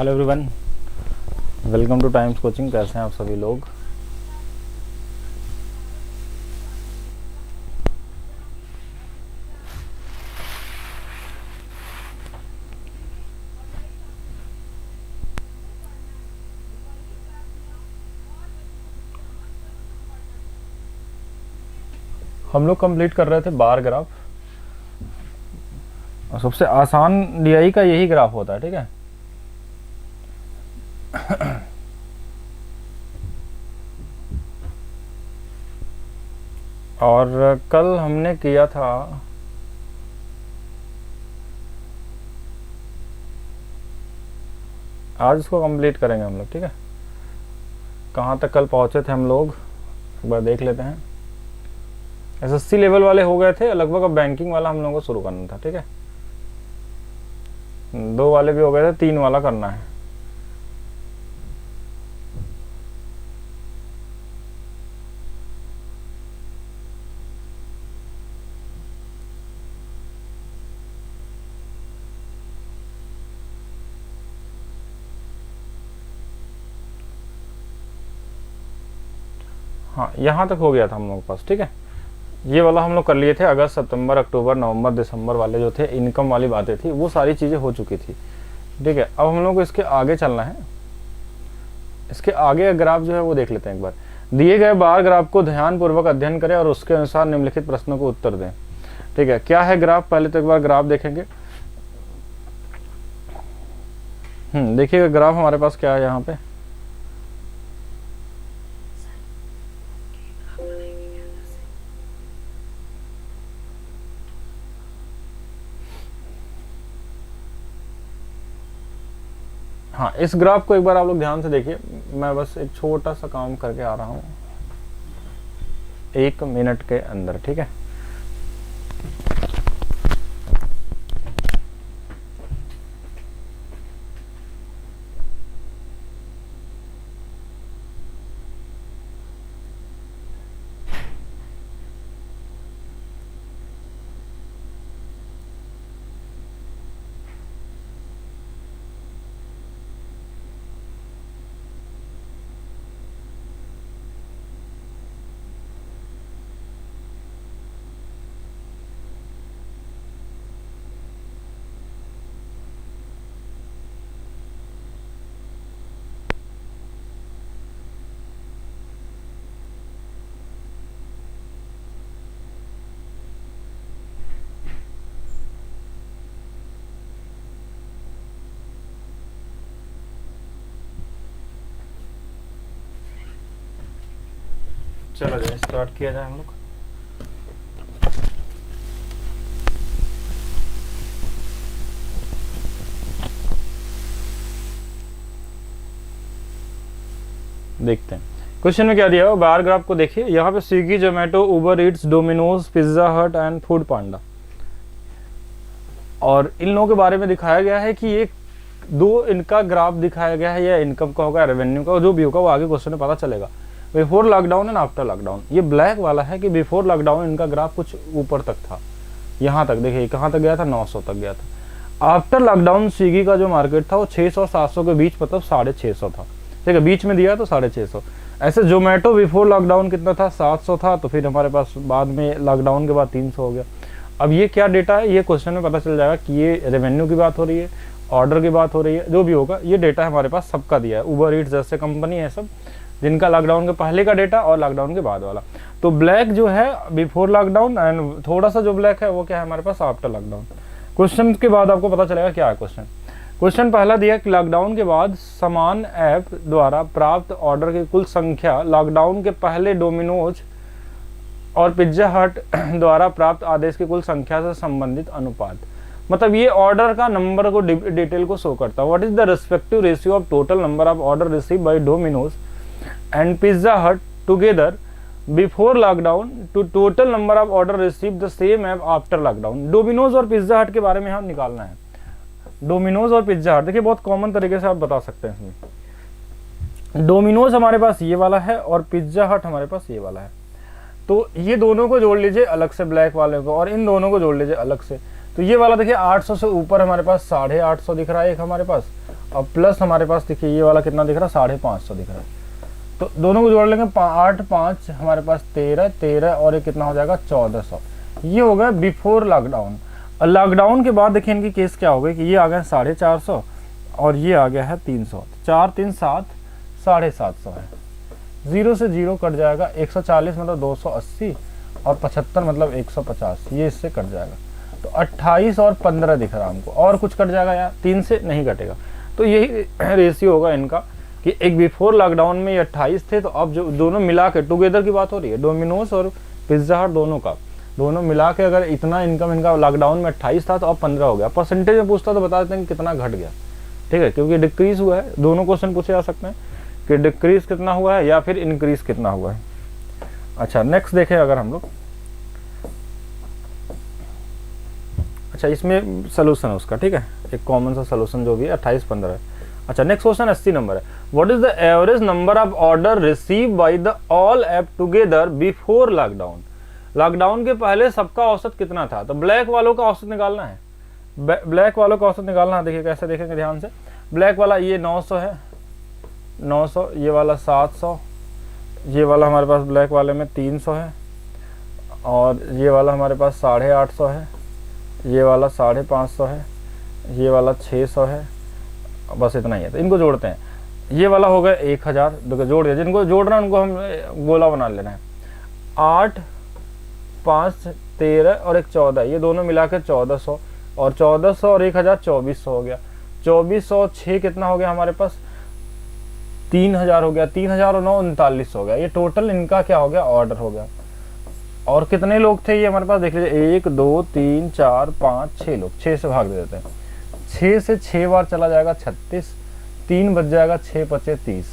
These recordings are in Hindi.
Hello everyone, welcome two times coaching. कैसे हैं आप सभी लोग? हम लोग कंप्लीट कर रहे थे बार ग्राफ, और सबसे आसान डीआई का यही ग्राफ होता है, ठीक है। और कल हमने किया था आज इसको कंप्लीट करेंगे हम लोग, ठीक है। कहाँ तक कल पहुँचे थे हम लोग एक बार देख लेते हैं। एसएससी लेवल वाले हो गए थे लगभग, अब बैंकिंग वाला हम लोगों को शुरू करना था, ठीक है। 2 वाले भी हो गए थे, 3 वाला करना है। हाँ, यहाँ तक हो गया था हम लोगों के पास, ठीक है। ये वाला हम लोग कर लिए थे। अगस्त, सितंबर, अक्टूबर, नवंबर, दिसंबर वाले जो थे इनकम वाली बातें थी, वो सारी चीज़ें हो चुकी थी, ठीक है। अब हम लोग को इसके आगे चलना है। इसके आगे का ग्राफ जो है वो देख लेते हैं एक बार। दिए गए बार ग्राफ को ध्यानपूर्वक अध्ययन करें और उसके अनुसार निम्नलिखित प्रश्नों को उत्तर दें, ठीक है। क्या है ग्राफ? पहले तो एक बार ग्राफ देखेंगे। देखिएगा ग्राफ हमारे पास क्या है यहाँ पे। हाँ, इस ग्राफ को एक बार आप लोग ध्यान से देखिए। मैं बस एक छोटा सा काम करके आ रहा हूँ 1 मिनट के अंदर, ठीक है। चलो जाए, स्टार्ट किया जाए हम लोग। देखते हैं क्वेश्चन में क्या दिया हुआ। बार ग्राफ को देखिए, यहाँ पे स्विगी, जोमेटो, उबर ईट्स, डोमिनोज, पिज्जा हट एंड फूड पांडा, और इन लोगों के बारे में दिखाया गया है कि ये 2 इनका ग्राफ दिखाया गया है, या इनकम का होगा, रेवेन्यू का, जो भी होगा वो आगे क्वेश्चन में पता चलेगा। Before lockdown and after lockdown, ये ब्लैक वाला है कि बिफोर लॉकडाउन इनका ग्राफ कुछ ऊपर तक था, यहाँ तक देखिए कहाँ तक गया था, 900 तक गया था। आफ्टर लॉकडाउन स्विगी का जो मार्केट था वो 600-700 के बीच, मतलब 650 था, ठीक है। बीच में दिया तो 650। ऐसे जोमेटो बिफोर लॉकडाउन कितना था? 700 था, तो फिर हमारे पास बाद में लॉकडाउन के बाद 300 हो गया। अब ये क्या डेटा है, ये क्वेश्चन में पता चल जाएगा कि ये रेवेन्यू की बात हो रही है, ऑर्डर की बात हो रही है, जो भी होगा ये डेटा हमारे पास सबका दिया है। उबर ईट्स जैसे कंपनी है सब, जिनका लॉकडाउन के पहले का डेटा और लॉकडाउन के बाद वाला। तो ब्लैक जो है बिफोर लॉकडाउन, एंड थोड़ा सा जो ब्लैक है वो क्या है हमारे पास आफ्टर लॉकडाउन। क्वेश्चन के बाद आपको पता चलेगा क्या है क्वेश्चन। क्वेश्चन पहला दिया कि लॉकडाउन के बाद समान ऐप द्वारा प्राप्त ऑर्डर की कुल संख्या लॉकडाउन के पहले डोमिनोज और पिज्जा हट द्वारा प्राप्त आदेश की कुल संख्या से संबंधित अनुपात। मतलब ये ऑर्डर का नंबर को डिटेल को शो करता है। What is the respective ratio of total number of order receive by Domino's and Pizza Hut together before lockdown to total number of order receive the same app after lockdown. Domino's और पिज्जा हट के बारे में यहाँ निकालना है। डोमिनोज और पिज्जा हट, देखिए बहुत कॉमन तरीके से आप बता सकते हैं इसमें। डोमिनोज हमारे पास ये वाला है और पिज्जा हट हमारे पास ये वाला है। तो ये दोनों को जोड़ लीजिए अलग से, ब्लैक वाले को, और इन दोनों को जोड़ लीजिए अलग से। तो ये वाला देखिए 800 से ऊपर हमारे पास 850 दिख रहा है एक हमारे पास, और प्लस हमारे पास देखिए ये वाला कितना दिख रहा है, 550 दिख रहा है। तो दोनों को जोड़ लेंगे, 8 5 हमारे पास 13 13 और ये कितना हो जाएगा 1400। ये हो गया बिफोर लॉकडाउन। और लॉकडाउन के बाद देखिए इनकी केस क्या हो गई कि ये आ गया 450 और ये आ गया है 300। 4 3 7 750 है। 0 से 0 कट जाएगा, 140 मतलब 280 और 75 मतलब 150, ये इससे कट जाएगा। तो 28 और 15 दिख रहा है हमको, और कुछ कट जाएगा यार, 3 से नहीं कटेगा। तो यही रेशियो होगा इनका कि एक बिफोर लॉकडाउन में ये 28 थे, तो अब जो दोनों मिला के टुगेदर की बात हो रही है, डोमिनोज और पिज्जा हट दोनों मिला के अगर इतना इनकम इनका लॉकडाउन में 28 था तो अब 15 हो गया। परसेंटेज में पूछता तो बता देते हैं कि कितना घट गया, ठीक है, क्योंकि डिक्रीज हुआ है। दोनों क्वेश्चन पूछे जा सकते हैं कि डिक्रीज कितना हुआ है या फिर इंक्रीज कितना हुआ है। अच्छा नेक्स्ट देखें अगर हम लोग, अच्छा इसमें सोल्यूशन है उसका, ठीक है, एक कॉमन सा सोल्यूशन जो भी है 28 15 है। अच्छा नेक्स्ट क्वेश्चन 80 नंबर है। What is the average number of order receive by the all app together before lockdown. Lockdown के पहले सबका औसत कितना था, तो ब्लैक वालों का औसत निकालना है। ब्लैक वालों का औसत निकालना है। देखिए कैसे देखेंगे ध्यान से, ब्लैक वाला ये 900 है, 900, ये वाला 700, ये वाला हमारे पास ब्लैक वाले में 300 है, और ये वाला हमारे पास 850 है, ये वाला 550 है, ये वाला 600 है, बस इतना ही है। तो इनको जोड़ते हैं, ये वाला हो गया 1000, देखो जोड़ दिया। जिनको जोड़ना है उनको हम गोला बना लेना है। 8 5 13 और एक 14, ये दोनों मिला के 1400, और 1400 और 1000 2400 हो गया। 2400 6 कितना हो गया हमारे पास, 3000 हो गया। 3000 और 9 39 हो गया। ये टोटल इनका क्या हो गया, ऑर्डर हो गया। और कितने लोग थे ये हमारे पास देख लीजिए, 1 2 3 4 5 6 लोग, 6 से भाग दे देते हैं। 6 से 6 बार चला जाएगा 36, 3 बच जाएगा, 6 5 30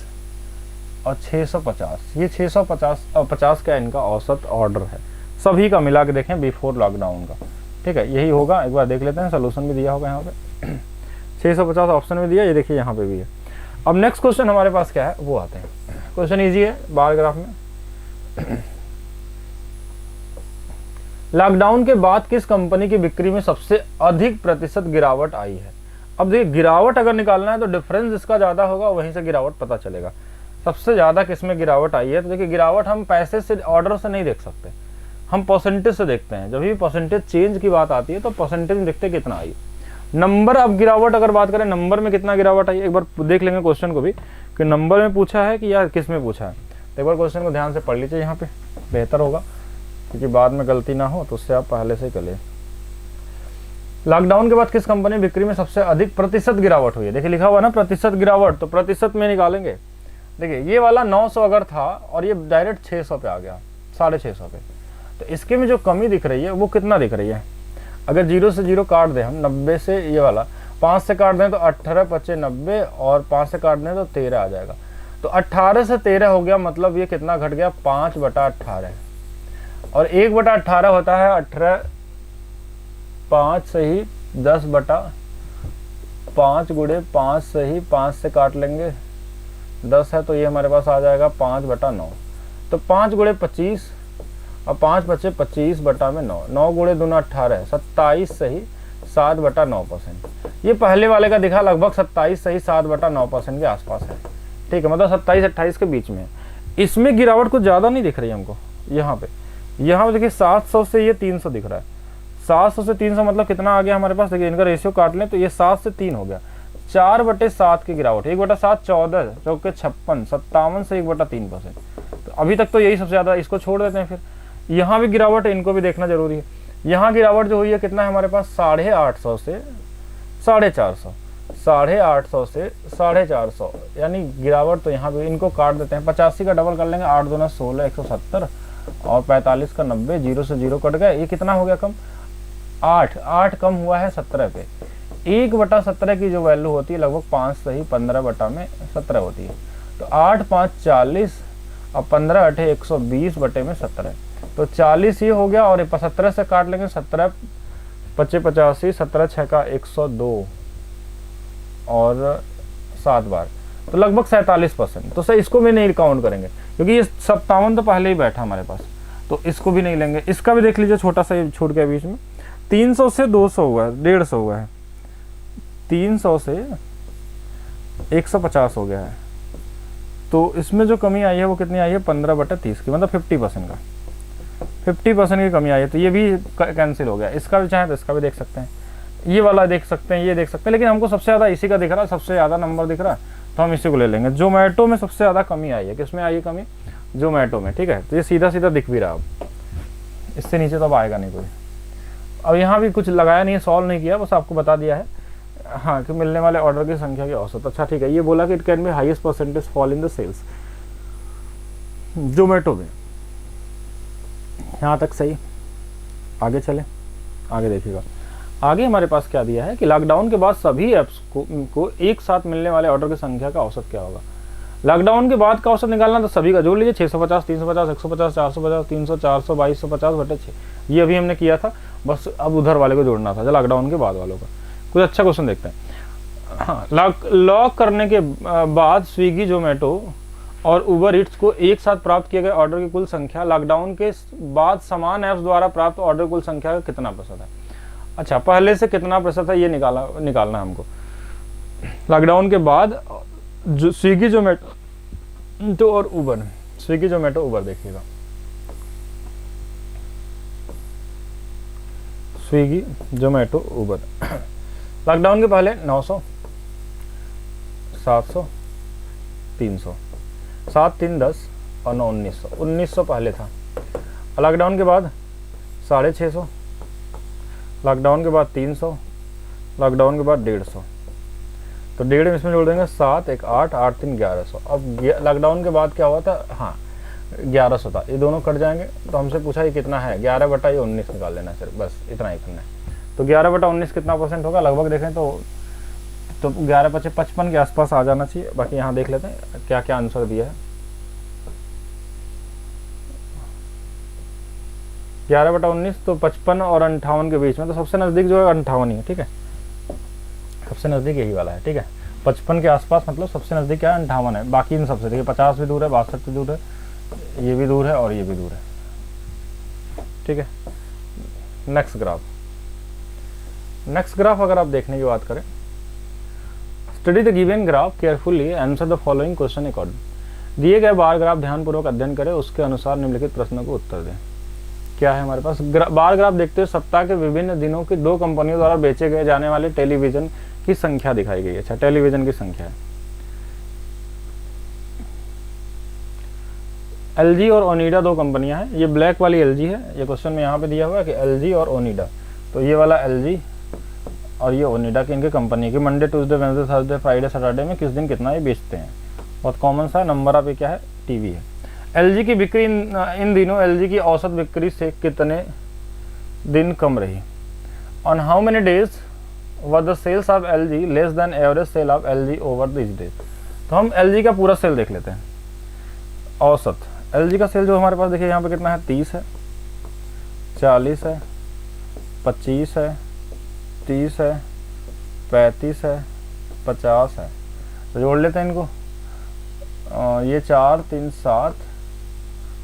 और 650। ये 650 का इनका औसत ऑर्डर है, सभी का मिला के देखें बिफोर लॉकडाउन का, ठीक है, यही होगा। एक बार देख लेते हैं, सोल्यूशन भी दिया होगा यहाँ पे 650 ऑप्शन में दिया, ये देखिए यहाँ पे भी है। अब नेक्स्ट क्वेश्चन हमारे पास क्या है वो आते हैं। क्वेश्चन इजी है, बार ग्राफ में लॉकडाउन के बाद किस कंपनी की बिक्री में सबसे अधिक प्रतिशत गिरावट आई है। अब देखिए गिरावट अगर निकालना है तो डिफरेंस जिसका ज्यादा होगा वहीं से गिरावट पता चलेगा। सबसे ज्यादा किसमें गिरावट आई है, तो देखिए गिरावट हम पैसे से ऑर्डर से नहीं देख सकते, हम परसेंटेज से देखते हैं। जब भी परसेंटेज चेंज की बात आती है तो परसेंटेज में देखते कितना आई। नंबर अब गिरावट अगर बात करें, नंबर में कितना गिरावट आई, एक बार देख लेंगे क्वेश्चन को भी कि नंबर में पूछा है कि या किस में पूछा है। तो एक बार क्वेश्चन को ध्यान से पढ़ लीजिए, यहाँ पे बेहतर होगा, क्योंकि बाद में गलती ना हो तो उससे आप पहले से कर ले। लॉकडाउन के बाद किस कंपनी बिक्री में सबसे अधिक प्रतिशत गिरावट हुई है। देखिए लिखा हुआ ना प्रतिशत गिरावट, तो प्रतिशत में निकालेंगे। देखिए ये वाला 900 अगर था और ये डायरेक्ट 600 पे आ गया, 650 पे, तो इसके में जो कमी दिख रही है वो कितना दिख रही है। अगर 0 से 0 काट दें हम, 90 से ये वाला 5 से काट दें तो 18 25 90 और 5 से काट दें तो 13 आ जाएगा। तो 18 से 13 हो गया, मतलब ये कितना घट गया, 5/18। और 1/18 होता है 18, 5 सही 10/5 गुणे 5 सही 5 से काट लेंगे 10 है, तो ये हमारे पास आ जाएगा 5/9। तो 5 गुणे 25 और 5 बचे 25/9, 9 गुणे 2 18, 27 सही 7/9%। ये पहले वाले का दिखा लगभग 27 सही 7/9% के आसपास है, ठीक है, मतलब 27-28 के बीच में। इसमें गिरावट कुछ ज़्यादा नहीं दिख रही हमको। यहाँ पे देखिए 700 से ये 300 दिख रहा है। 700 से 300 मतलब कितना आ गया हमारे पास, देखिए इनका रेशियो काट लें तो ये 7 से 3 हो गया, 4/7 की गिरावट। 1/7 14, चौके 56, 57 से 1/3%। तो अभी तक तो यही सबसे ज़्यादा, इसको छोड़ देते हैं। फिर यहाँ भी गिरावट है, इनको भी देखना जरूरी है। यहाँ गिरावट जो हुई है कितना है हमारे पास, 850 से 450, 850 से 450, यानी गिरावट तो यहाँ भी। इनको काट देते हैं, 85 का डबल कर लेंगे, 8 दूना 16 170 और 45 का 90, 0 से 0 कट गया। ये कितना हो गया कम, 8 कम हुआ है 17 पे। 1/17 की जो वैल्यू होती है लगभग 5 सही 15/17 होती है। तो 8 5 40 और 15 8 120/17, तो 40 ये हो गया। और 17 से काट लेंगे, 17 25 85, 17 6 का 102 और 7 बार, तो लगभग 47%। तो सर इसको भी नहीं काउंट करेंगे क्योंकि ये 57 तो पहले ही बैठा हमारे पास, तो इसको भी नहीं लेंगे। इसका भी देख लीजिए, छोटा सा ये छूट गया बीच में। 300 से 200 हुआ है, 150 हुआ है। 300 से 150 हो गया है। तो इसमें जो कमी आई है वो कितनी आई है, 15/30 की, मतलब 50% का, 50% की कमी आई है। तो ये भी कैंसिल हो गया। इसका भी चाहे तो इसका भी देख सकते हैं, ये वाला देख सकते हैं, ये देख सकते हैं, लेकिन हमको सबसे ज़्यादा इसी का दिख रहा है, सबसे ज़्यादा नंबर दिख रहा है, तो हम इसी को ले लेंगे। जोमेटो में सबसे ज़्यादा कमी आई है, किसमें आई है कमी, जोमेटो में, ठीक है। तो ये सीधा सीधा दिख भी रहा है, अब इससे नीचे तो अब आएगा नहीं कोई। अब यहाँ भी कुछ लगाया नहीं है, सॉल्व नहीं किया, बस आपको बता दिया है हाँ कि मिलने वाले ऑर्डर की संख्या की औसत। अच्छा ठीक है, ये बोला कि it can be highest percentage fall in the sales, Zomato में। यहाँ तक सही। आगे चले, आगे देखिएगा। आगे हमारे पास क्या दिया है कि लॉकडाउन के बाद सभी ऐप्स को एक साथ मिलने वाले ऑर्डर की संख्या का औसत क्या होगा। लॉकडाउन के बाद का औसत निकालना तो सभी का जोड़ लीजिए, 650, 350, 150, 450, 300, 400, 2250/6। ये अभी हमने किया था, बस अब उधर वाले को जोड़ना था, जो लॉकडाउन के बाद वालों का। कुछ अच्छा क्वेश्चन देखते हैं। हाँ, लॉक करने के बाद स्विगी, जोमेटो और उबर ईट्स को एक साथ प्राप्त किए गए ऑर्डर की कुल संख्या लॉकडाउन के बाद समान ऐप्स द्वारा प्राप्त ऑर्डर कुल संख्या का कितना प्रतिशत है। अच्छा, पहले से कितना प्रतिशत है ये निकालना है हमको। लॉकडाउन के बाद जो स्विगी, जोमेटो और उबर, स्विगी, जोमेटो, उबर देखिएगा। स्विगी, जोमेटो, उबर लॉकडाउन के पहले 900, 700, 300, 7, 3, 10 और 9, 1900। 1900 पहले था। लॉकडाउन के बाद 650, लॉकडाउन के बाद 300, लॉकडाउन के बाद 150। तो 1.5 इसमें जोड़ देंगे, 7, 1, 8, 8, 3, 1100। अब लॉकडाउन के बाद क्या हुआ था, हाँ 1100 था, ये दोनों कट जाएंगे। तो हमसे पूछा ये कितना है, 11/19 निकाल लेना सिर्फ, बस इतना ही करना है। तो 11/19 कितना परसेंट होगा, लगभग देखें तो 11/55 के आसपास आ जाना चाहिए। बाकी यहाँ देख लेते हैं क्या क्या आंसर दिया है। 11/19 तो 55 और 58 के बीच में, तो सबसे नज़दीक जो है 58 ही है, ठीक है, सबसे नज़दीक यही वाला है, ठीक है। 55 के आसपास मतलब सबसे नज़दीक क्या है, 58 है। बाकी इन सबसे देखिए 50 भी दूर है, 62 भी दूर है, ये भी दूर है और ये भी दूर है, ठीक है। नेक्स्ट ग्राफ अगर आप देखने की बात करें, study the given graph carefully, answer the following question according. दिए गए बार ग्राफ ध्यानपूर्वक अध्ययन करें, उसके अनुसार निम्नलिखित प्रश्नों को उत्तर दें। क्या है हमारे पास, बार ग्राफ देखते हुए सप्ताह के विभिन्न दिनों की 2 कंपनियों द्वारा बेचे गए जाने वाले टेलीविजन की संख्या दिखाई गई है। अच्छा, टेलीविजन की संख्या है, एलजी और ओनिडा 2 कंपनियां हैं। ये ब्लैक वाली एलजी है, ये क्वेश्चन में यहाँ पे दिया हुआ है कि एलजी और ओनिडा, तो ये वाला एलजी और ये ओनिडा की इनकी कंपनी की Monday, Tuesday, Wednesday, Thursday, Friday, Saturday में किस दिन कितना ये बेचते हैं। बहुत कॉमन सा नंबर आप, ये क्या है, टीवी है। एलजी की बिक्री इन दिनों एलजी की औसत बिक्री से कितने दिन कम रही। On how many days were the sales of LG less than average sale of LG over this days. तो हम एलजी का पूरा सेल देख लेते हैं। औसत एलजी का सेल जो हमारे पास देखिए यहाँ पे कितना है, 30 है, 40 है, 25 है, 30 है, 35 है, 50 है। तो जोड़ लेते हैं इनको, ये 4, 3, 7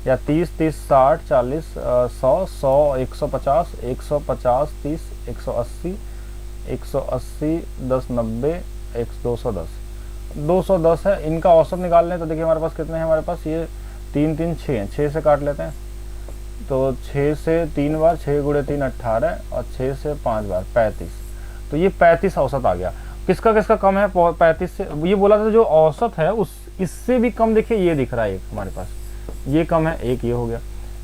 या 30, 30, 60, 40, 100, 100, 150, 150, 30, 180, 180, 10, 90, 210, 210 है। इनका औसत निकाल लें तो देखिए हमारे पास कितने हैं, हमारे पास ये 3, 3, 6, 6 से काट लेते हैं। तो 6 से 3 बार, 6 गुणे 3 18 और 6 से 5 बार 35। तो ये 35 औसत आ गया। किसका किसका कम है 35 से, ये बोला था जो औसत है उस इससे भी कम देखिए ये दिख रहा है एक हमारे पास, ये कम है, एक ये हो गया,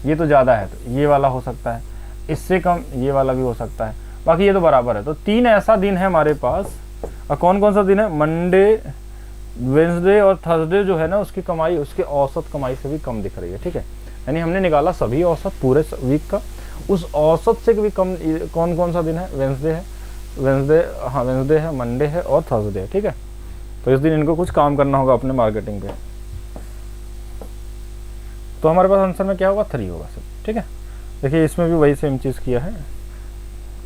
ये तो ज़्यादा है तो ये वाला हो सकता है, इससे कम ये वाला भी हो सकता है, बाकी ये तो बराबर है। तो 3 ऐसा दिन है हमारे पास। और कौन कौन सा दिन है, मंडे, वेंसडे और थर्सडे जो है ना उसकी कमाई उसके औसत कमाई से भी कम दिख रही है, ठीक है। यानी हमने निकाला सभी औसत पूरे वीक का, उस औसत से भी कम कौन कौन सा दिन है, वेंसडे है, मंडे है और थर्सडे है, ठीक है। तो इस दिन इनको कुछ काम करना होगा अपने मार्केटिंग पे। तो हमारे पास आंसर में क्या होगा, 3 होगा सब, ठीक है। देखिए इसमें भी वही सेम चीज़ किया है,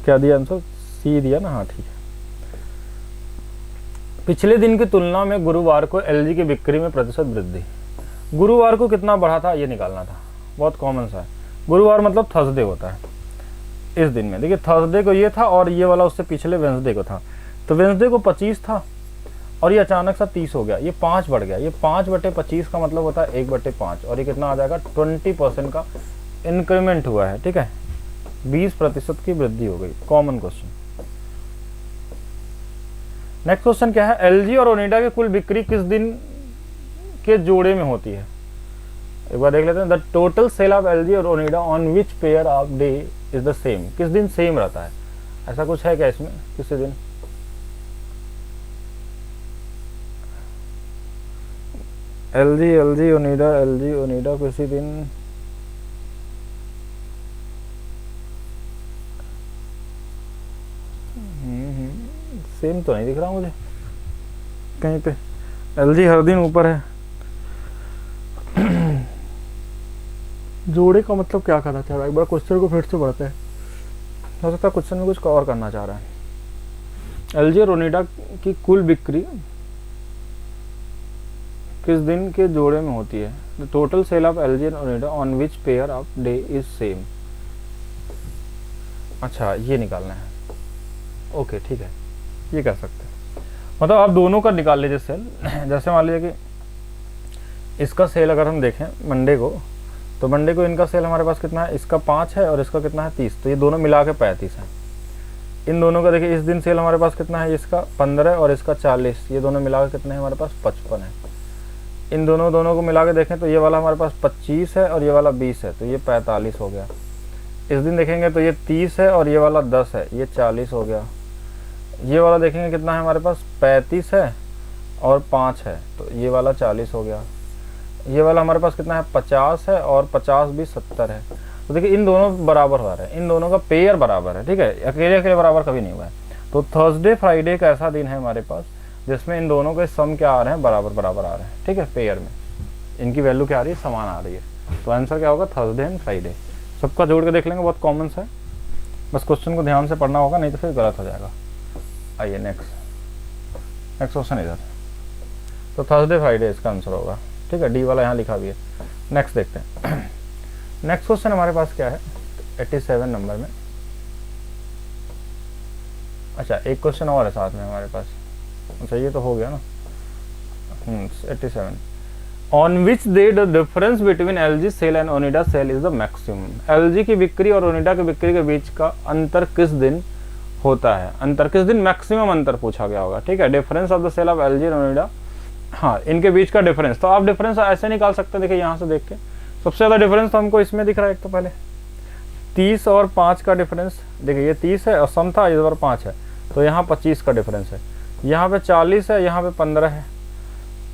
क्या दिया आंसर, सी दिया ना, हाँ ठीक है। पिछले दिन की तुलना में गुरुवार को एलजी की बिक्री में प्रतिशत वृद्धि। गुरुवार को कितना बढ़ा था ये निकालना था, बहुत कॉमन सा है। गुरुवार मतलब थर्सडे होता है इस दिन में। देखिए थर्सडे को ये था और ये वाला उससे पिछले वेंसडे को था। तो वेंसडे को 25 था और ये अचानक सा 30 हो गया, ये 5 बढ़ गया, ये 5/25 का मतलब होता है 1/5, और ये कितना आ जाएगा 20% का इंक्रीमेंट हुआ है, ठीक है, 20% की वृद्धि हो गई। Common question. नेक्स्ट क्वेश्चन क्या है, एलजी और ओनिडा की कुल बिक्री किस दिन के जोड़े में होती है? एक बार देख लेते हैं। The total sale of LG और Onida on which pair of day is the same. किस दिन सेम रहता है, ऐसा कुछ है क्या इसमें? किसी दिन एलजी ओनिडा किसी दिन सेम तो नहीं दिख रहा मुझे कहीं पे। एलजी हर दिन ऊपर है। जोड़े का मतलब क्या करना चाह रहा है? एक बार क्वेश्चन को फिर से पढ़ते हैं, हो सकता है क्वेश्चन में कुछ कवर करना चाह रहा है। एलजी और ओनिडा की कुल बिक्री किस दिन के जोड़े में होती है? The total sale of LG and Onida on which pair of day is same. अच्छा, ये निकालना है। ओके, ठीक है, ये कर सकते हैं। मतलब आप दोनों का निकाल लीजिए सेल। जैसे मान लीजिए कि इसका सेल अगर हम देखें मंडे को, तो मंडे को इनका सेल हमारे पास कितना है? इसका 5 है और इसका कितना है 30, तो ये दोनों मिला के 35 है। इन दोनों का देखिए इस दिन सेल हमारे पास कितना है? इसका 15 और इसका 40, ये दोनों मिला के कितने हैं हमारे पास? 55 है। इन दोनों को मिला के देखें तो ये वाला हमारे पास 25 है और ये वाला 20 है, तो ये 45 हो गया। इस दिन देखेंगे तो ये 30 है और ये वाला 10 है, ये 40 हो गया। ये वाला देखेंगे कितना है हमारे पास? 35 है और 5 है, तो ये वाला 40 हो गया। ये वाला हमारे पास कितना है? 50 है और 50 भी 70 है। तो देखिए इन दोनों बराबर हो रहे हैं, इन दोनों का पेयर बराबर है, ठीक है, अकेले अकेले बराबर कभी नहीं हुआ है। तो थर्सडे फ्राइडे एक ऐसा दिन है हमारे पास जिसमें इन दोनों के सम क्या आ रहे हैं? बराबर बराबर आ रहे हैं, ठीक है, पेयर में इनकी वैल्यू क्या आ रही है? समान आ रही है। तो आंसर क्या होगा? Thursday and Friday. सबका जोड़ के देख लेंगे, बहुत कॉमन सा है, बस क्वेश्चन को ध्यान से पढ़ना होगा, नहीं तो फिर गलत हो जाएगा। आइए नेक्स्ट क्वेश्चन इधर। तो थर्सडे फ्राइडे इसका आंसर होगा, ठीक है, डी वाला यहाँ लिखा भी है। नेक्स्ट देखते हैं। नेक्स्ट क्वेश्चन हमारे पास क्या है 87 नंबर में। अच्छा, एक क्वेश्चन और है साथ में हमारे पास। अच्छा, ये तो हो गया ना। 87 on which day the difference between LG sale and Onida sale is the maximum. LG की बिक्री और ओनिडा की बिक्री के बीच का अंतर किस दिन होता है? अंतर किस दिन मैक्सिमम अंतर पूछा गया होगा, ठीक है। Difference of the sale of LG and Onida, हाँ, इनके बीच का डिफरेंस। तो आप डिफरेंस ऐसे निकाल सकते हैं, देखिए यहाँ से देख के सबसे ज़्यादा डिफरेंस तो हमको इसमें दिख रहा है। एक तो पहले 30 और 5 का डिफरेंस, देखिए ये 30 है और सम था, इस बार 5 है, तो यहाँ 25 का डिफरेंस है। यहाँ पे 40 है, यहाँ पे 15 है,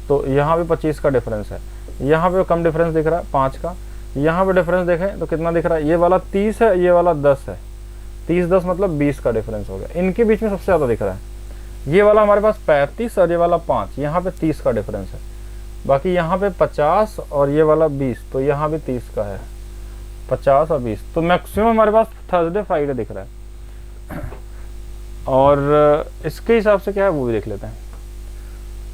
तो यहाँ पे 25 का डिफरेंस है। यहाँ पे कम डिफरेंस दिख रहा है 5 का। यहाँ पे डिफरेंस देखें तो कितना दिख रहा है? ये वाला 30 है, ये वाला 10 है, 30-10 मतलब 20 का डिफरेंस हो गया। इनके बीच में सबसे ज़्यादा दिख रहा है ये वाला हमारे पास 35 और ये वाला 5, यहाँ पे 30 का डिफरेंस है। बाकी यहाँ पे 50 और ये वाला 20, तो यहाँ भी 30 का है, 50 और 20। तो मैक्सिमम हमारे पास थर्सडे फ्राइडे दिख रहा है। और इसके हिसाब से क्या है वो भी देख लेते हैं।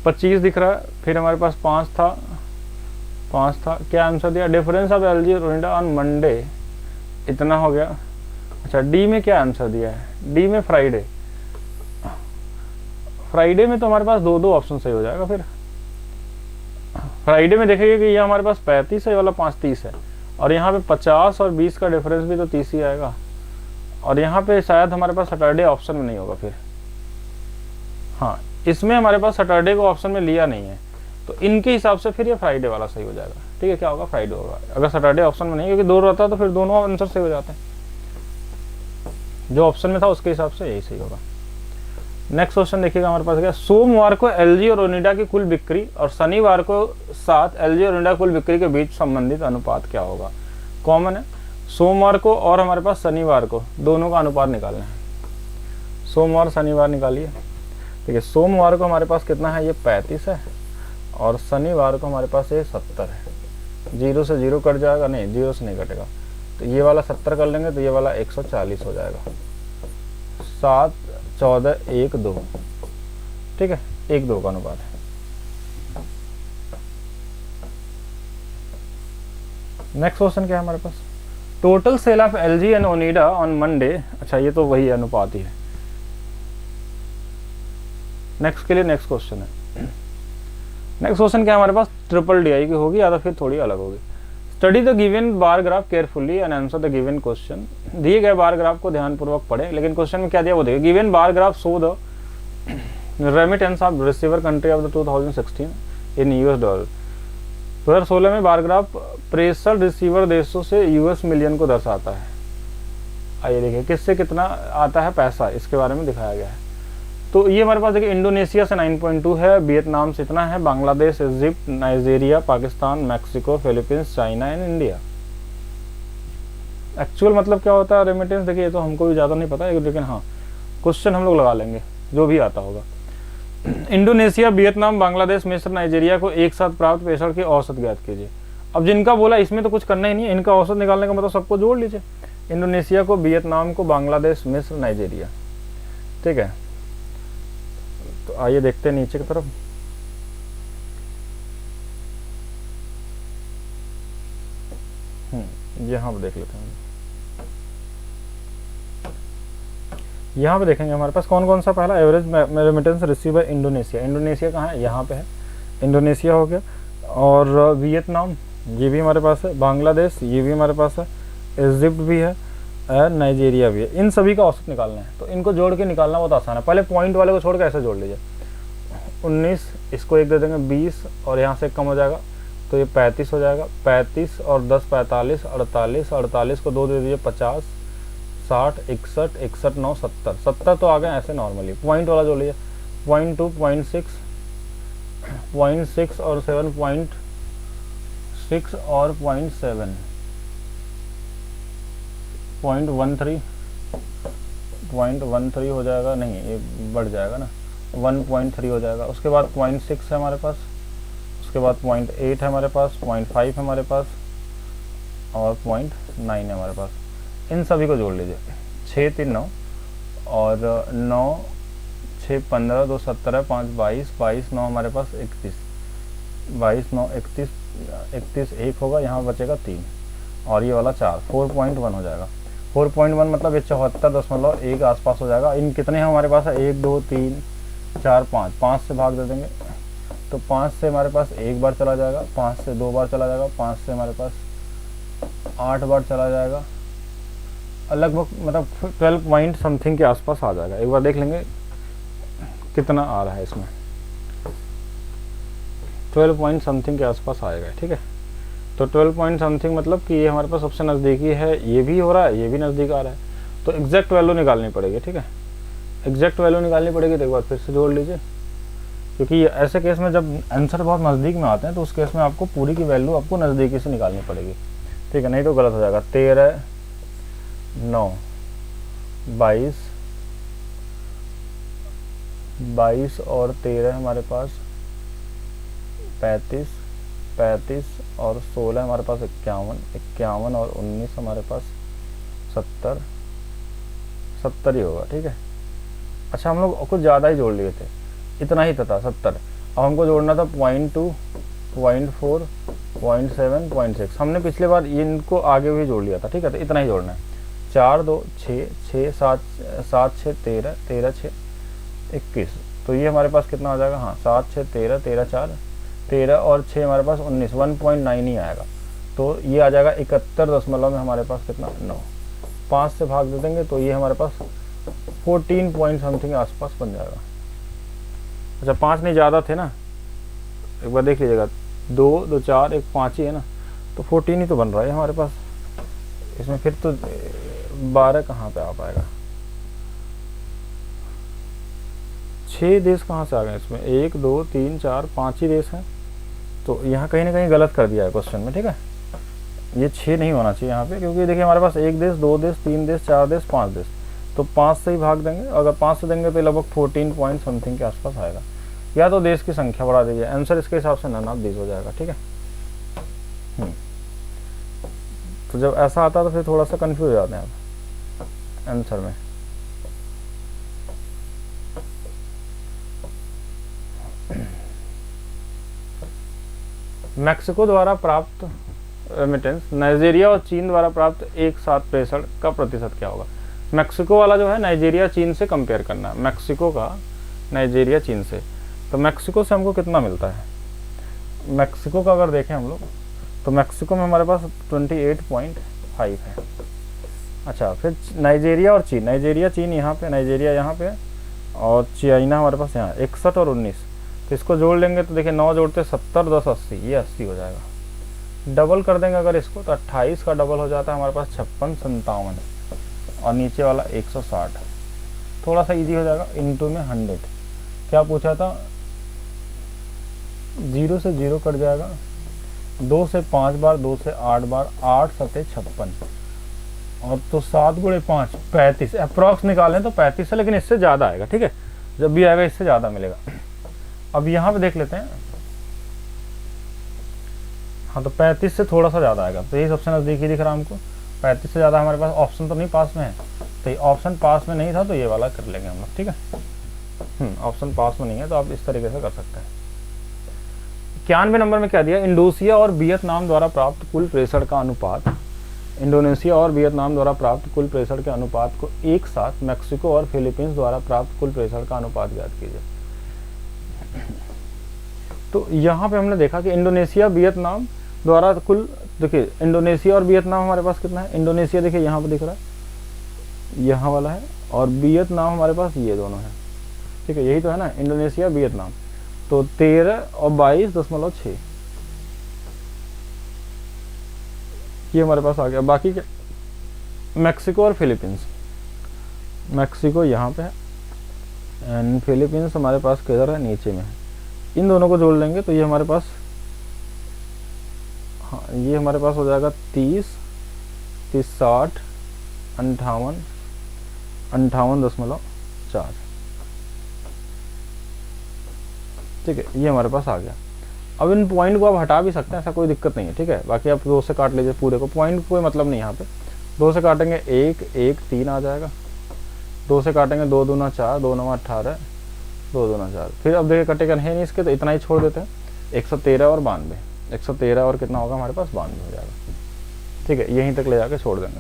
25 दिख रहा है, फिर हमारे पास 5 था। क्या आंसर दिया? डिफरेंस ऑफ एलजी और ओनिडा ऑन मंडे इतना हो गया। अच्छा, डी में क्या आंसर दिया है? डी में फ्राइडे में तो हमारे पास दो ऑप्शन सही हो जाएगा। फिर फ्राइडे में देखेंगे कि ये हमारे पास 35 है, ये वाला 5 30 है, और यहाँ पे 50 और 20 का डिफरेंस भी तो 30 ही आएगा। और यहाँ पे शायद हमारे पास सैटरडे ऑप्शन में नहीं होगा। फिर हाँ, इसमें हमारे पास सैटरडे को ऑप्शन में लिया नहीं है, तो इनके हिसाब से फिर ये फ्राइडे वाला सही हो जाएगा, ठीक है। क्या होगा? फ्राइडे होगा। अगर सैटरडे ऑप्शन में नहीं, क्योंकि 2 रहता तो फिर दोनों आंसर सही हो जाते हैं। जो ऑप्शन में था उसके हिसाब से यही सही होगा। नेक्स्ट क्वेश्चन देखिएगा हमारे पास क्या। सोमवार को एलजी और ओनिडा की कुल बिक्री और शनिवार को साथ एलजी और ओनिडा कुल बिक्री के बीच संबंधित अनुपात क्या होगा? कॉमन है, सोमवार को और हमारे पास शनिवार को, दोनों का अनुपात निकालना है। सोमवार शनिवार निकालिए। देखिए सोमवार को हमारे पास कितना है? ये 35 है, और शनिवार को हमारे पास ये 70 है। 0 से 0 कट जाएगा, नहीं 0 से नहीं कटेगा, तो ये वाला 70 कर लेंगे तो ये वाला 140 हो जाएगा। 7 14 1 2, ठीक है, 1-2 का अनुपात है। नेक्स्ट क्वेश्चन क्या है हमारे पास? Total sale of LG and Onida on Monday. अच्छा, ये तो वही अनुपात ही है। नेक्स्ट के लिए नेक्स्ट क्वेश्चन है। नेक्स्ट क्वेश्चन क्या है हमारे पास, ट्रिपल DI की होगी या तो फिर थोड़ी अलग होगी। Study the given bar graph carefully and answer the given question. दिए गए बार ग्राफ को ध्यानपूर्वक पढ़े, लेकिन क्वेश्चन में क्या दिया वो देखिए। Given bar graph show the remittance of receiver country of the 2016 in US dollar. 2016 में बार ग्राफ प्रेषण रिसीवर देशों से US मिलियन को दर्शाता है। आइए देखिए किससे कितना आता है पैसा, इसके बारे में दिखाया गया है। तो ये हमारे पास देखिए इंडोनेशिया से 9.2 है, वियतनाम से इतना है, Bangladesh, Egypt, Nigeria, Pakistan, Mexico, Philippines, China and India. Actual मतलब क्या होता है रेमिटेंस, देखिए ये तो हमको भी ज़्यादा नहीं पता है, लेकिन हाँ क्वेश्चन हम लोग लगा लेंगे जो भी आता होगा। इंडोनेशिया, वियतनाम, बांग्लादेश, मिस्र, नाइजीरिया को एक साथ प्राप्त प्रेषण की औसत ज्ञात कीजिए। अब जिनका बोला इसमें तो कुछ करना ही नहीं है, इनका औसत निकालने का मतलब सबको जोड़ लीजिए, इंडोनेशिया को, वियतनाम को, बांग्लादेश, मिस्र, नाइजीरिया। ठीक है, तो आइए देखते हैं नीचे की तरफ। यहाँ पर देख लेते हैं, यहाँ पे देखेंगे हमारे पास कौन कौन सा पहला average remittance receiver Indonesia. Indonesia कहाँ है, यहाँ पे है, इंडोनेशिया हो गया। और वियतनाम ये भी हमारे पास है, बांग्लादेश ये भी हमारे पास है, इजिप्ट भी है, नाइजीरिया भी है। इन सभी का औसत निकालना है, तो इनको जोड़ के निकालना बहुत आसान है। पहले पॉइंट वाले को छोड़ के ऐसे जोड़ लीजिए, 19, इसको एक दे देंगे 20 और यहाँ से कम हो जाएगा तो ये 35 हो जाएगा, 35 और 10 45, 48, 48 को 2 दे दीजिए 50, 60, 61, 61, 9, 70, 70 तो आ गए ऐसे नॉर्मली। पॉइंट वाला जोड़ लीजिए, 0.2, 0.6, 0.6 और 7.6 और 0.7, 0.13, 0.13 हो जाएगा, नहीं ये बढ़ जाएगा ना, 1.3 हो जाएगा। उसके बाद 0.6 है हमारे पास, उसके बाद 0.8 है हमारे पास, 0.5 है हमारे पास और 0.9 है हमारे पास। इन सभी को जोड़ लीजिए, 6 3 9 और 9 6 15, 2 17, 5 22, 22 9 हमारे पास 31, 22 9 31, 31 1 होगा, यहाँ बचेगा 3 और ये वाला 4, 4.1 हो जाएगा। 4.1 मतलब ये 74.1 आसपास हो जाएगा। इन कितने हैं हमारे पास है, 1 2 3 4 5, 5 से भाग दे देंगे तो 5 से हमारे पास एक बार चला जाएगा, 5 से 2 बार चला जाएगा, 5 से हमारे पास 8 बार चला जाएगा, लगभग मतलब 12 पॉइंट समथिंग के आसपास आ जाएगा। एक बार देख लेंगे कितना आ रहा है इसमें, 12 पॉइंट समथिंग के आसपास आएगा। ठीक है, तो 12 पॉइंट समथिंग मतलब कि ये हमारे पास सबसे नज़दीकी है, ये भी हो रहा है, ये भी नज़दीक आ रहा है, तो एग्जैक्ट वैल्यू निकालनी पड़ेगी। ठीक है, एग्जैक्ट वैल्यू निकालनी पड़ेगी, तो एक बार फिर से जोड़ लीजिए, क्योंकि ऐसे केस में जब आंसर बहुत नज़दीक में आते हैं तो उस केस में आपको पूरी की वैल्यू आपको नज़दीकी से निकालनी पड़ेगी। ठीक है, नहीं तो गलत हो जाएगा। 13 9 22, 22 और 13 हमारे पास 35, 35 और 16 हमारे पास 51, 51 और 19 हमारे पास 70, 70 ही होगा। ठीक है, अच्छा हम लोग कुछ ज़्यादा ही जोड़ लिए थे, इतना ही था 70, अब हमको जोड़ना था 0.2, 0.4, 0.7, 0.6। हमने पिछले बार इनको आगे भी जोड़ लिया था। ठीक है, तो इतना ही जोड़ना है। 4 2 6 6 7 7 6 13 13 6 21, तो ये हमारे पास कितना हो जाएगा, हाँ 7 6 13 13 4 13 और 6 हमारे पास 19, 1.9 ही आएगा, तो ये आ जाएगा 71 में हमारे पास कितना 9। 5 से भाग दे देंगे तो ये हमारे पास 14 पॉइंट समथिंग आसपास बन जाएगा। अच्छा 5 नहीं ज़्यादा थे ना, एक बार देख लीजिएगा, 2 2 4 1 5 ही है ना, तो 14 ही तो बन रहा है हमारे पास। इसमें फिर तो 12 कहाँ पे आ पाएगा, 6 देश कहाँ से आ गए इसमें, 1 2 3 4 5 ही देश हैं, तो यहाँ कहीं ना कहीं गलत कर दिया है क्वेश्चन में। ठीक है, ये 6 नहीं होना चाहिए यहाँ पे, क्योंकि देखिए हमारे पास 1 देश 2 देश 3 देश 4 देश 5 देश, तो 5 से ही भाग देंगे। अगर 5 से देंगे तो लगभग 14 पॉइंट समथिंग के आसपास आएगा, या तो देश की संख्या बढ़ा दीजिए, आंसर इसके हिसाब से नन ऑफ दीज हो जाएगा। ठीक है, तो जब ऐसा आता है तो फिर थोड़ा सा कंफ्यूज हो जाते हैं आप आंसर में। मैक्सिको द्वारा प्राप्त रेमिटेंस नाइजीरिया और चीन द्वारा प्राप्त एक साथ प्रेषण का प्रतिशत क्या होगा। मैक्सिको वाला जो है नाइजीरिया चीन से कंपेयर करना है, मैक्सिको का नाइजीरिया चीन से। तो मैक्सिको से हमको कितना मिलता है, मैक्सिको का अगर देखें हम लोग तो मैक्सिको में हमारे पास 28.5 है। अच्छा, फिर नाइजीरिया और चीन, नाइजीरिया चीन यहाँ पे, नाइजीरिया यहाँ पे और चाइना हमारे पास यहाँ 61 और 19, तो इसको जोड़ लेंगे तो देखिए 9 जोड़ते 70, 10 80, ये 80 हो जाएगा। डबल कर देंगे अगर इसको तो 28 का डबल हो जाता है हमारे पास 56, 57 और नीचे वाला 160, थोड़ा सा इजी हो जाएगा। इनटू में 100, क्या पूछा था, 0 से 0 कट जाएगा, 2 से 5 बार, 2 से 8 बार, 8 सते 56 और तो 7 गुणे 5 35, अप्रॉक्स निकालें तो 35 है, लेकिन इससे ज़्यादा आएगा। ठीक है, जब भी आएगा इससे ज़्यादा मिलेगा। अब यहाँ पे देख लेते हैं, हाँ तो 35 से थोड़ा सा ज़्यादा आएगा, तो यही सबसे नज़दीकी दिख रहा है हमको। 35 से ज़्यादा हमारे पास ऑप्शन तो नहीं पास में है, तो ये ऑप्शन पास में नहीं था तो ये वाला कर लेंगे हम लोग। ठीक है, ऑप्शन पास में नहीं है तो आप इस तरीके से कर सकते हैं। 91 नंबर में क्या दिया, इंडोनेशिया और वियतनाम द्वारा प्राप्त कुल प्रेषण का अनुपात, इंडोनेशिया और वियतनाम द्वारा प्राप्त कुल प्रेषण के अनुपात को एक साथ मैक्सिको और फिलीपींस द्वारा प्राप्त कुल प्रेषण का अनुपात ज्ञात कीजिए। तो यहाँ पे हमने देखा कि इंडोनेशिया वियतनाम द्वारा कुल, देखिए इंडोनेशिया और वियतनाम हमारे पास कितना है, इंडोनेशिया देखिए यहाँ पे दिख रहा है, यहाँ वाला है, और वियतनाम हमारे पास ये दोनों है। ठीक है, यही तो है ना, इंडोनेशिया वियतनाम, तो 13 और 22.6 ये हमारे पास आ गया। बाकी क्या, मैक्सिको और फिलीपींस, मैक्सिको यहाँ पे है एंड फिलीपींस हमारे पास किधर है, नीचे में है। इन दोनों को जोड़ लेंगे तो ये हमारे पास, हाँ ये हमारे पास हो जाएगा 30, 60, 58, 58.4। ठीक है, ये हमारे पास आ गया। अब इन पॉइंट को आप हटा भी सकते हैं, ऐसा कोई दिक्कत नहीं है। ठीक है, बाकी आप 2 से काट लीजिए पूरे को, पॉइंट कोई मतलब नहीं यहाँ पे। 2 से काटेंगे 1, 1, 3 आ जाएगा, 2 से काटेंगे 2 दूना 4, 2 9 18, 2 दूना 4। फिर अब देखिए कटेगा है नहीं इसके, तो इतना ही छोड़ देते हैं, 113 और 92, 113 और कितना होगा हमारे पास, 92 हो जाएगा। ठीक है, यहीं तक ले जाके छोड़ देंगे।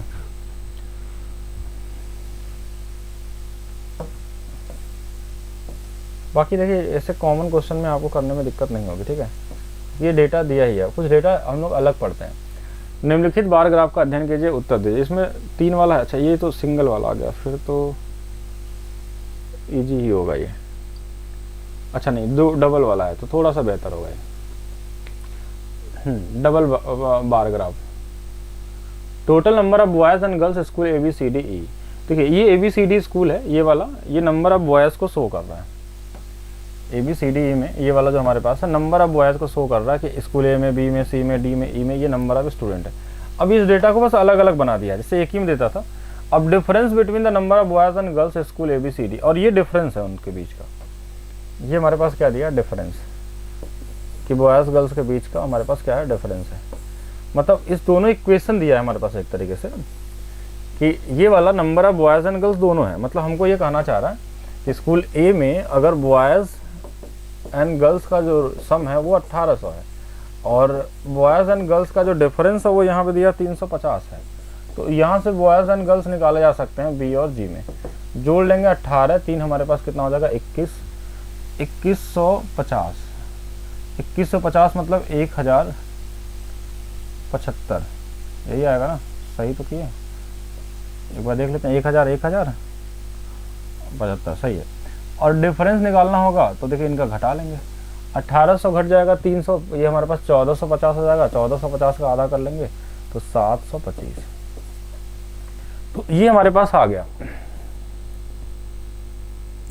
बाकी देखिए ऐसे कॉमन क्वेश्चन में आपको करने में दिक्कत नहीं होगी। ठीक है, ये डेटा दिया ही है, कुछ डेटा हम लोग अलग पढ़ते हैं। निम्नलिखित बार ग्राफ का अध्ययन कीजिए, उत्तर दीजिए। इसमें 3 वाला है, अच्छा ये तो सिंगल वाला आ गया, फिर तो इजी ही होगा ये। अच्छा नहीं, 2 डबल वाला है तो थोड़ा सा बेहतर होगा ये। Double bar graph, total number of boys and girls school ABCDE। देखिए ये ABCD स्कूल है, ये वाला, ये नंबर ऑफ बॉयज को शो कर रहा है। ABCDE में ये वाला जो हमारे पास है, नंबर ऑफ बॉयज को शो कर रहा है कि स्कूल A में, B में, C में, D में, E में ये नंबर ऑफ स्टूडेंट है। अब इस डेटा को बस अलग अलग बना दिया है, जैसे एक ही में देता था। अब difference between the number of boys and girls school ABCD, और ये डिफरेंस है उनके बीच का, ये हमारे पास क्या दिया, डिफरेंस, कि बॉयज गर्ल्स के बीच का हमारे पास क्या है, डिफरेंस है। मतलब इस दोनों इक्वेशन दिया है हमारे पास एक तरीके से, कि ये वाला number of boys and girls दोनों है। मतलब हमको ये कहना चाह रहा है कि स्कूल A में अगर बॉयज एंड गर्ल्स का जो सम है वो 1800 है, और बॉयज एंड गर्ल्स का जो डिफरेंस है वो यहाँ पे दिया 350 है। तो यहाँ से बॉयज एंड गर्ल्स निकाले जा सकते हैं B और G में। जोड़ लेंगे 18, 3 हमारे पास कितना हो जाएगा, 21, 2150, 2150 मतलब 1075, यही आएगा ना, सही तो किए, एक बार देख लेते हैं, 1075 सही है। और डिफरेंस निकालना होगा तो देखिए इनका घटा लेंगे, 1800 घट जाएगा 300, ये हमारे पास 1450 हो जाएगा, 1450 का आधा कर लेंगे तो 725। तो ये हमारे पास आ गया,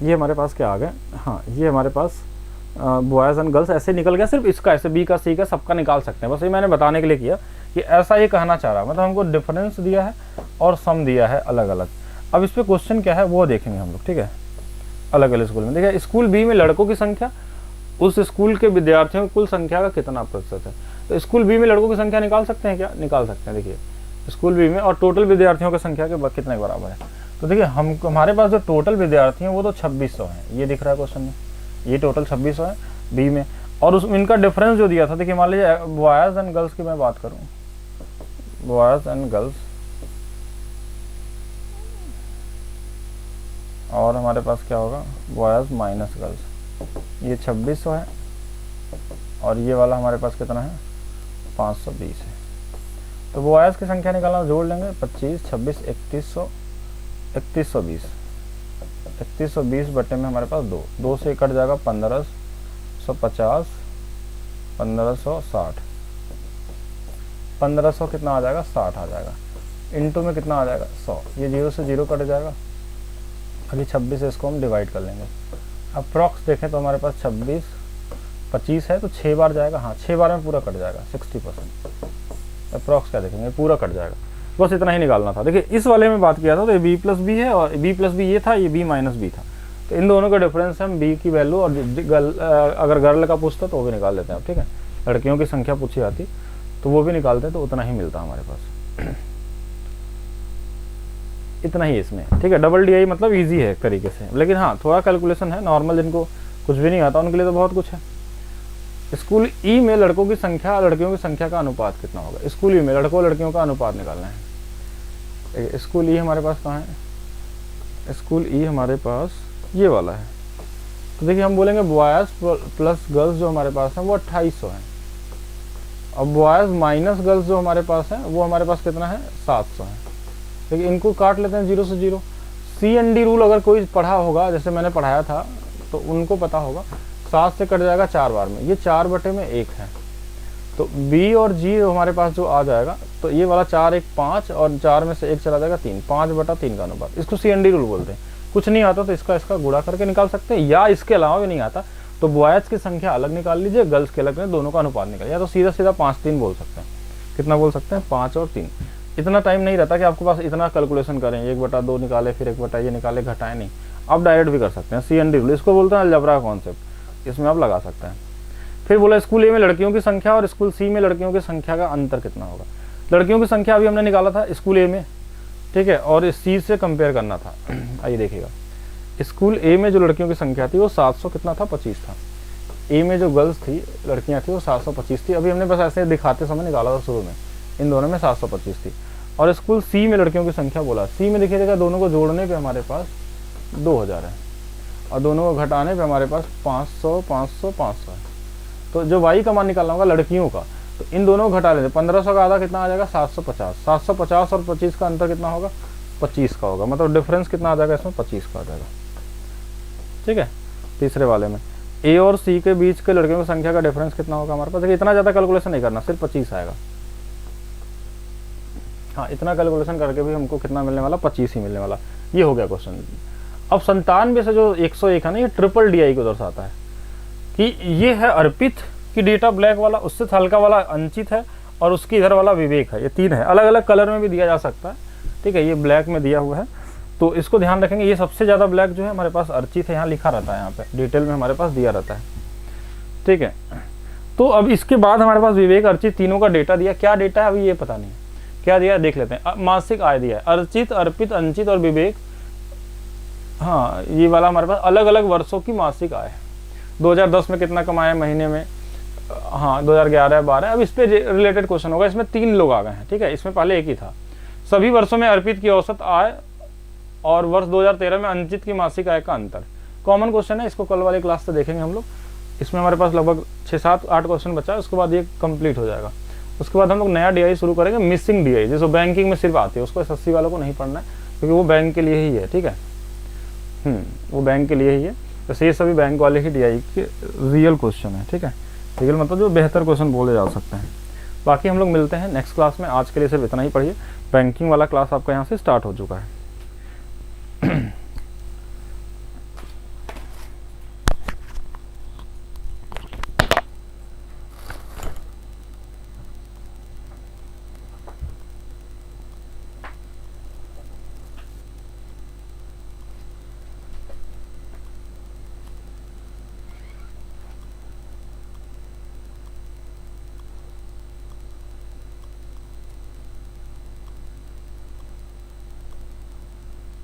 ये हमारे पास क्या आ गया, हाँ ये हमारे पास बॉयज़ एंड गर्ल्स ऐसे निकल गया। सिर्फ इसका, ऐसे B का, C का, सबका निकाल सकते हैं, बस ये मैंने बताने के लिए किया कि ऐसा ये कहना चाह रहा है। मतलब हमको डिफरेंस दिया है और सम दिया है अलग अलग। अब इस पे क्वेश्चन क्या है वो देखेंगे हम लोग। ठीक है, अलग अलग स्कूल में देखिए, स्कूल B में लड़कों की संख्या उस स्कूल के विद्यार्थियों की कुल संख्या का कितना प्रतिशत है। तो स्कूल B में लड़कों की संख्या निकाल सकते हैं क्या, निकाल सकते हैं। देखिए स्कूल B में और टोटल विद्यार्थियों की संख्या के कितने के बराबर है। तो देखिए हमारे पास जो टोटल विद्यार्थी हैं वो तो 2600 हैं, ये दिख रहा है क्वेश्चन में, ये टोटल 2600 है B में। और उस इनका डिफरेंस जो दिया था, देखिए मान लीजिए बॉयज़ एंड गर्ल्स की मैं बात करूँ, बॉयज़ एंड गर्ल्स, और हमारे पास क्या होगा, बॉयज़ माइनस गर्ल्स। ये 2600 है, और ये वाला हमारे पास कितना है 520 है। तो वो आयस की संख्या निकालना, जोड़ लेंगे 25, 26, 3100, 3120, 3120 बटे में हमारे पास 2 से कट जाएगा 1550, 1560, 1500 कितना आ जाएगा 60 आ जाएगा, इनटू में कितना आ जाएगा 100, ये 0 से 0 कट जाएगा। अभी 26 है, इसको हम डिवाइड कर लेंगे। अप्रॉक्स देखें तो हमारे पास 26, 25 है तो 6 बार जाएगा, हाँ 6 बार में पूरा कट जाएगा 60%। अप्रॉक्स क्या देखेंगे, पूरा कट जाएगा। बस इतना ही निकालना था। देखिए इस वाले में बात किया था तो ये b प्लस बी है, और b प्लस बी ये था, ये b माइनस बी था। तो इन दोनों का डिफरेंस हम b की वैल्यू, और अगर गर्ल का पूछता तो वो भी निकाल लेते हैं आप, ठीक है। लड़कियों की संख्या पूछी जाती तो वो भी निकालते हैं, तो उतना ही मिलता हमारे पास। इतना ही इसमें, ठीक है। डबल DI मतलब इजी है एक तरीके से, लेकिन हाँ थोड़ा कैलकुलेशन है। नॉर्मल जिनको कुछ भी नहीं आता उनके लिए तो बहुत कुछ है। स्कूल ई में लड़कों की संख्या लड़कियों की संख्या का अनुपात कितना होगा। स्कूल ई में लड़कों लड़कियों का अनुपात निकालना है। स्कूल ई हमारे पास कहाँ है, स्कूल ई हमारे पास ये वाला है। तो देखिए हम बोलेंगे बॉयज प्लस गर्ल्स जो हमारे पास है वो 2800 है, और बॉयज माइनस गर्ल्स जो हमारे पास है वो हमारे पास कितना है 700 है। देखिए इनको काट लेते हैं 0 से 0। CND रूल अगर कोई पढ़ा होगा, जैसे मैंने पढ़ाया था, तो उनको पता होगा 7 से कट जाएगा 4 बार में, ये 4 बटे में 1 है। तो B और G हमारे पास जो आ जाएगा, तो ये वाला 4 1 5, और 4 में से 1 चला जाएगा 3, 5/3 का अनुपात। इसको CND रूल बोलते हैं। कुछ नहीं आता तो इसका गुणा करके निकाल सकते हैं, या इसके अलावा भी नहीं आता तो बॉयज की संख्या अलग निकाल लीजिए, गर्ल्स के अलग में, दोनों का अनुपात निकालिए। या तो सीधा सीधा 5-3 बोल सकते हैं। कितना बोल सकते हैं 5 और 3। इतना टाइम नहीं रहता कि आपके पास इतना कैलकुलेशन करें, 1/2 निकाले, फिर 1 ये निकाले, घटाए नहीं। आप डायरेक्ट भी कर सकते हैं। CND रूल इसको बोलते हैं अलजेब्रा कॉन्सेप्ट, इसमें आप लगा सकते हैं। फिर बोला स्कूल ए में लड़कियों की संख्या और स्कूल सी में लड़कियों की संख्या का अंतर कितना होगा। लड़कियों की संख्या अभी हमने निकाला था स्कूल ए में, ठीक है, और इस सी से कंपेयर करना था। आइए देखिएगा, स्कूल ए में जो लड़कियों की संख्या थी वो 700 कितना था 25 था। ए में जो गर्ल्स थी लड़कियां थी वो 725 थी। अभी हमने बस ऐसे दिखाते समय निकाला था शुरू में, इन दोनों में 725 थी। और स्कूल सी में लड़कियों की संख्या बोला, सी में देखिएगा दोनों को जोड़ने पे हमारे पास 2000 है, और दोनों को घटाने पे हमारे पास 500 500 500 है। तो जो वाई का मान निकालना होगा लड़कियों का, तो इन दोनों को घटा लेते। 1500 का आधा कितना आ जाएगा 750, 750 और 25 का अंतर कितना होगा 25 का होगा। मतलब डिफरेंस कितना आ जाएगा इसमें 25 का आ जाएगा, ठीक है। तीसरे वाले में ए और सी के बीच के लड़कियों की संख्या का डिफरेंस कितना होगा हमारे पास। देखिए इतना ज़्यादा कैलकुलेशन नहीं करना, सिर्फ 25 आएगा। हाँ इतना कैलकुलेशन करके भी हमको कितना मिलने वाला 25 ही मिलने वाला। ये हो गया क्वेश्चन। अब 97 से जो 101 है ना, ये ट्रिपल DI को दर्शाता है कि ये है अर्पित की डेटा ब्लैक वाला, उससे हल्का वाला अंचित है, और उसकी इधर वाला विवेक है। ये 3 है, अलग अलग कलर में भी दिया जा सकता है, ठीक है। ये ब्लैक में दिया हुआ है तो इसको ध्यान रखेंगे। ये सबसे ज़्यादा ब्लैक जो है हमारे पास अर्चित है, यहाँ लिखा रहता है, यहाँ पे डिटेल में हमारे पास दिया रहता है, ठीक है। तो अब इसके बाद हमारे पास विवेक अर्चित तीनों का डेटा दिया। क्या डेटा है अभी ये पता नहीं है, क्या दिया देख लेते हैं। मासिक आय दिया है, अर्चित अर्पित अंचित और विवेक, हाँ ये वाला हमारे पास अलग अलग वर्षों की मासिक आय है। 2010 में कितना कमाया महीने में, हाँ 2011 12। अब इस पे रिलेटेड क्वेश्चन होगा। इसमें 3 लोग आ गए हैं, ठीक है, इसमें पहले एक ही था। सभी वर्षों में अर्पित की औसत आय और वर्ष 2013 में अंचित की मासिक आय का अंतर। कॉमन क्वेश्चन है, इसको कल वाली क्लास से देखेंगे हम लोग। इसमें हमारे पास लगभग 6 7 8 क्वेश्चन बचा है, उसके बाद ये कंप्लीट हो जाएगा। उसके बाद हम लोग नया DI शुरू करेंगे, मिसिंग DI, जिसको बैंकिंग में सिर्फ आती है, उसको SSC वालों को नहीं पढ़ना है, क्योंकि वो बैंक के लिए ही है, ठीक है। वो बैंक के लिए ही है। तो ये सभी बैंक वाले ही DI के रियल क्वेश्चन है, ठीक है। रियल मतलब जो बेहतर क्वेश्चन बोले जा सकते हैं। बाकी हम लोग मिलते हैं नेक्स्ट क्लास में। आज के लिए सिर्फ इतना ही पढ़िए। बैंकिंग वाला क्लास आपका यहाँ से स्टार्ट हो चुका है।